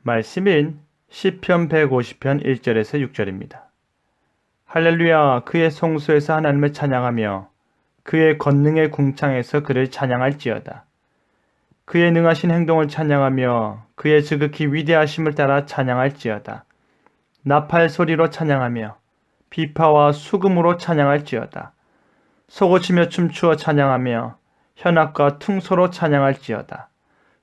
말씀인 시편 150편 1절에서 6절입니다. 할렐루야, 그의 성소에서 하나님을 찬양하며 그의 권능의 궁창에서 그를 찬양할지어다. 그의 능하신 행동을 찬양하며 그의 지극히 위대하심을 따라 찬양할지어다. 나팔 소리로 찬양하며 비파와 수금으로 찬양할지어다. 소고치며 춤추어 찬양하며 현악과 퉁소로 찬양할지어다.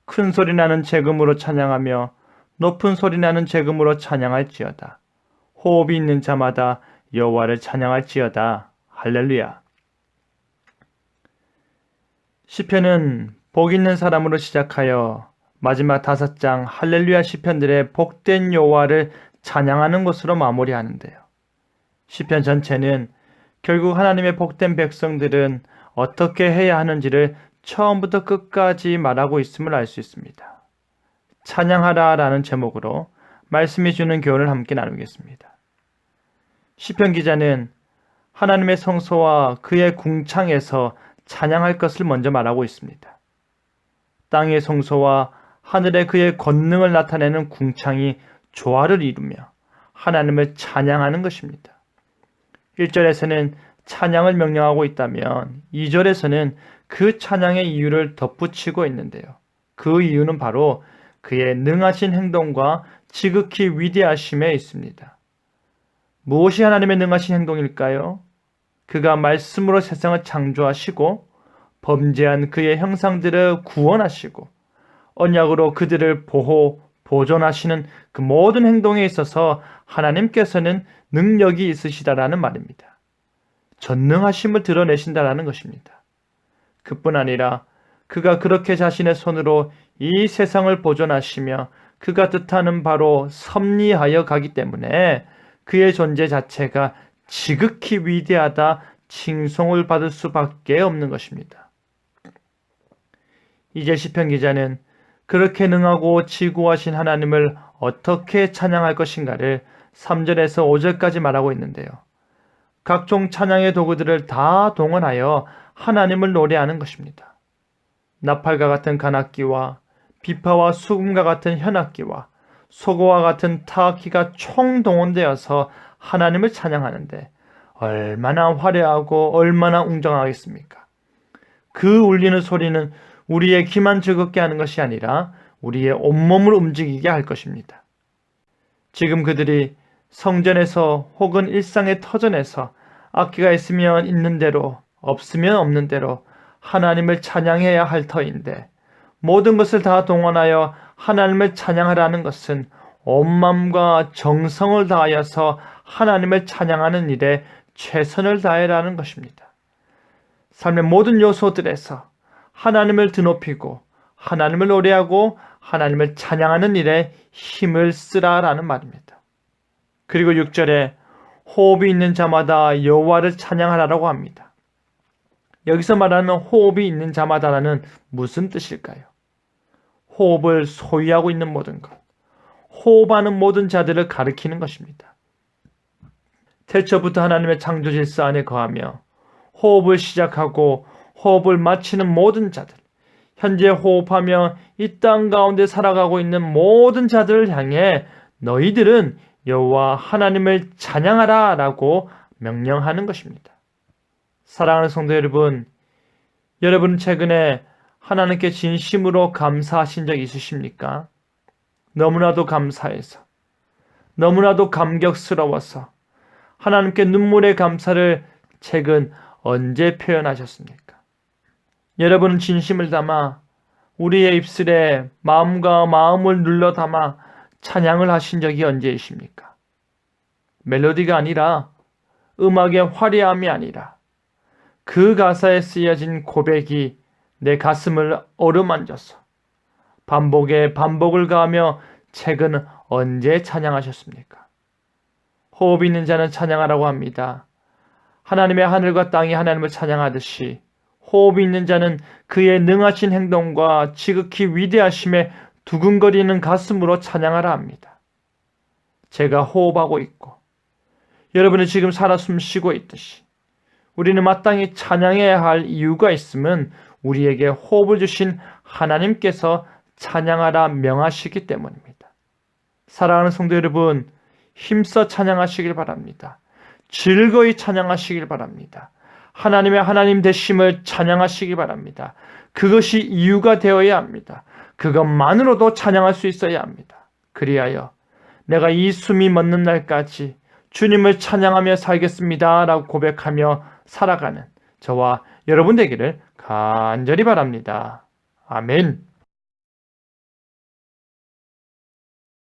큰 소리 나는 재금으로 찬양하며 높은 소리 나는 재금으로 찬양할지어다. 호흡이 있는 자마다 여호와를 찬양할지어다. 할렐루야. 시편은 복 있는 사람으로 시작하여 마지막 5장 할렐루야 시편들의 복된 여호와를 찬양하는 것으로 마무리하는데요. 시편 전체는 결국 하나님의 복된 백성들은 어떻게 해야 하는지를 처음부터 끝까지 말하고 있음을 알 수 있습니다. 찬양하라 라는 제목으로 말씀이 주는 교훈을 함께 나누겠습니다. 시편 기자는 하나님의 성소와 그의 궁창에서 찬양할 것을 먼저 말하고 있습니다. 땅의 성소와 하늘의 그의 권능을 나타내는 궁창이 조화를 이루며 하나님을 찬양하는 것입니다. 1절에서는 찬양을 명령하고 있다면 2절에서는 그 찬양의 이유를 덧붙이고 있는데요. 그 이유는 바로 그의 능하신 행동과 지극히 위대하심에 있습니다. 무엇이 하나님의 능하신 행동일까요? 그가 말씀으로 세상을 창조하시고 범죄한 그의 형상들을 구원하시고 언약으로 그들을 보존하시는 그 모든 행동에 있어서 하나님께서는 능력이 있으시다라는 말입니다. 전능하심을 드러내신다라는 것입니다. 그뿐 아니라 그가 그렇게 자신의 손으로 이 세상을 보존하시며 그가 뜻하는 바로 섭리하여 가기 때문에 그의 존재 자체가 지극히 위대하다 칭송을 받을 수밖에 없는 것입니다. 이제 시편 기자는 그렇게 능하고 지구하신 하나님을 어떻게 찬양할 것인가를 3절에서 5절까지 말하고 있는데요. 각종 찬양의 도구들을 다 동원하여 하나님을 노래하는 것입니다. 나팔과 같은 관악기와 비파와 수금과 같은 현악기와 소고와 같은 타악기가 총동원되어서 하나님을 찬양하는데 얼마나 화려하고 얼마나 웅장하겠습니까? 그 울리는 소리는 우리의 귀만 즐겁게 하는 것이 아니라 우리의 온몸을 움직이게 할 것입니다. 지금 그들이 성전에서 혹은 일상의 터전에서 악기가 있으면 있는 대로 없으면 없는 대로 하나님을 찬양해야 할 터인데 모든 것을 다 동원하여 하나님을 찬양하라는 것은 온 마음과 정성을 다하여서 하나님을 찬양하는 일에 최선을 다해라는 것입니다. 삶의 모든 요소들에서 하나님을 드높이고 하나님을 노래하고 하나님을 찬양하는 일에 힘을 쓰라라는 말입니다. 그리고 6절에 호흡이 있는 자마다 여호와를 찬양하라라고 합니다. 여기서 말하는 호흡이 있는 자마다라는 무슨 뜻일까요? 호흡을 소유하고 있는 모든 것, 호흡하는 모든 자들을 가리키는 것입니다. 태초부터 하나님의 창조 질서 안에 거하며 호흡을 시작하고 호흡을 마치는 모든 자들, 현재 호흡하며 이 땅 가운데 살아가고 있는 모든 자들을 향해 너희들은 여호와 하나님을 찬양하라 라고 명령하는 것입니다. 사랑하는 성도 여러분, 여러분은 최근에 하나님께 진심으로 감사하신 적 있으십니까? 너무나도 감사해서, 너무나도 감격스러워서 하나님께 눈물의 감사를 최근 언제 표현하셨습니까? 여러분은 진심을 담아 우리의 입술에 마음과 마음을 눌러 담아 찬양을 하신 적이 언제이십니까? 멜로디가 아니라 음악의 화려함이 아니라 그 가사에 쓰여진 고백이 내 가슴을 어루만져서 반복에 반복을 가하며 최근 언제 찬양하셨습니까? 호흡 있는 자는 찬양하라고 합니다. 하나님의 하늘과 땅이 하나님을 찬양하듯이 호흡이 있는 자는 그의 능하신 행동과 지극히 위대하심에 두근거리는 가슴으로 찬양하라 합니다. 제가 호흡하고 있고 여러분이 지금 살아 숨쉬고 있듯이 우리는 마땅히 찬양해야 할 이유가 있음은 우리에게 호흡을 주신 하나님께서 찬양하라 명하시기 때문입니다. 사랑하는 성도 여러분, 힘써 찬양하시길 바랍니다. 즐거이 찬양하시길 바랍니다. 하나님 되심을 찬양하시기 바랍니다. 그것이 이유가 되어야 합니다. 그것만으로도 찬양할 수 있어야 합니다. 그리하여 내가 이 숨이 멎는 날까지 주님을 찬양하며 살겠습니다 라고 고백하며 살아가는 저와 여러분 되기를 간절히 바랍니다. 아멘.